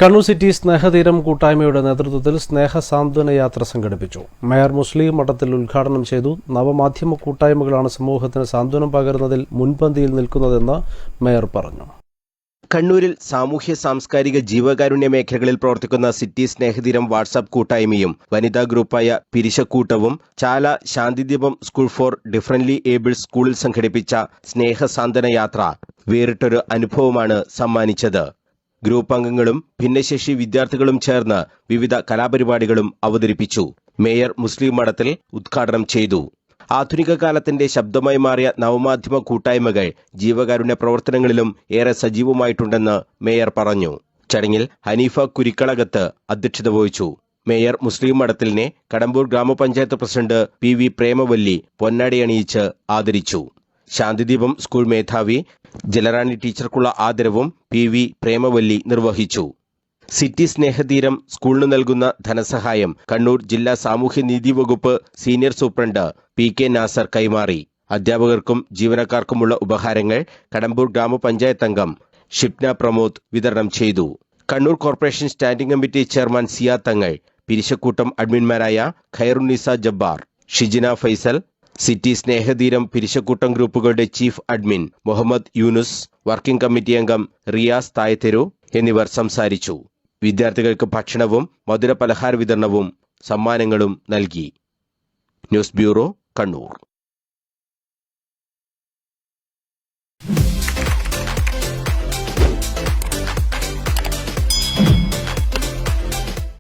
Kannur city സ്നേഹതീരം കൂട്ടായ്മയുടെ നേതൃത്വത്തിൽ സ്നേഹസാന്ത്വന യാത്ര സംഘടിപ്പിച്ചു. മേയർ മുസ്ലിം മഠത്തിൽ ഉദ്ഘാടനം ചെയ്തു. നവമാധ്യമ കൂട്ടായ്മകളാണ് സമൂഹത്തിന് സാന്ത്വനം പകരുന്നതിൽ മുൻപന്തിയിൽ നിൽക്കുന്നതെന്ന് മേയർ പറഞ്ഞു. കണ്ണൂരിൽ സാമൂഹ്യ സാംസ്കാരിക ജീവകാരുണ്യ മേഖലകളിൽ പ്രവർത്തിക്കുന്ന സിറ്റി സ്നേഹതീരം വാട്സാപ്പ് കൂട്ടായ്മയും വനിതാ ഗ്രൂപ്പായ പിരിശക്കൂട്ടവും ചാല ശാന്തിദീപം സ്കൂൾ ഫോർ ഡിഫറൻറ്റ്ലി ഏബിൾഡ് സ്കൂളിൽ സംഘടിപ്പിച്ച സ്നേഹസാന്ത്വന യാത്ര വേറിട്ടൊരു അനുഭവമാണ് സമ്മാനിച്ചത്. ഗ്രൂപ്പ് അംഗങ്ങളും ഭിന്നശേഷി വിദ്യാർത്ഥികളും ചേർന്ന് വിവിധ കലാപരിപാടികളും അവതരിപ്പിച്ചു. മേയർ മുസ്ലിം മഠത്തിൽ ഉദ്ഘാടനം ചെയ്തു. ആധുനിക കാലത്തിന്റെ ശബ്ദമായി മാറിയ നവമാധ്യമ കൂട്ടായ്മകൾ ജീവകാരുണ്യ പ്രവർത്തനങ്ങളിലും ഏറെ സജീവമായിട്ടുണ്ടെന്ന് മേയർ പറഞ്ഞു. ചടങ്ങിൽ ഹനീഫ കുരിക്കളകത്ത് അധ്യക്ഷത വഹിച്ചു. മേയർ മുസ്ലിം മഠത്തിലിനെ കടമ്പൂർ ഗ്രാമപഞ്ചായത്ത് പ്രസിഡന്റ് PV പ്രേമവല്ലി പൊന്നാടി അണിയിച്ച് ആദരിച്ചു. ശാന്തിദീപം സ്കൂൾ മേധാവി ജലറാണി ടീച്ചർക്കുള്ള ആദരവും PV പ്രേമവല്ലി നിർവഹിച്ചു. സിറ്റി സ്നേഹതീരം സ്കൂളിന് നൽകുന്ന ധനസഹായം കണ്ണൂർ ജില്ലാ സാമൂഹ്യനീതി വകുപ്പ് സീനിയർ സൂപ്രണ്ട് PK നാസർ കൈമാറി. അധ്യാപകർക്കും ജീവനക്കാർക്കുമുള്ള ഉപഹാരങ്ങൾ കടമ്പൂർ ഗ്രാമപഞ്ചായത്ത് അംഗം ഷിപ്ന പ്രമോദ് വിതരണം ചെയ്തു. Kannur corporation standing committee chairman Siya Thangal, Pirishakkoottam അഡ്മിൻമാരായ ഖൈറുന്നിസ ജബ്ബാർ, ഷിജിന ഫൈസൽ, സിറ്റി സ്നേഹതീരം പിരിശക്കൂട്ടം ഗ്രൂപ്പുകളുടെ chief admin Muhammad Yunus, working committee അംഗം റിയാസ് തായത്തെരു എന്നിവർ സംസാരിച്ചു. വിദ്യാർത്ഥികൾക്ക് ഭക്ഷണവും മധുര പലഹാര വിതരണവും സമ്മാനങ്ങളും നൽകി. News bureau, Kannur.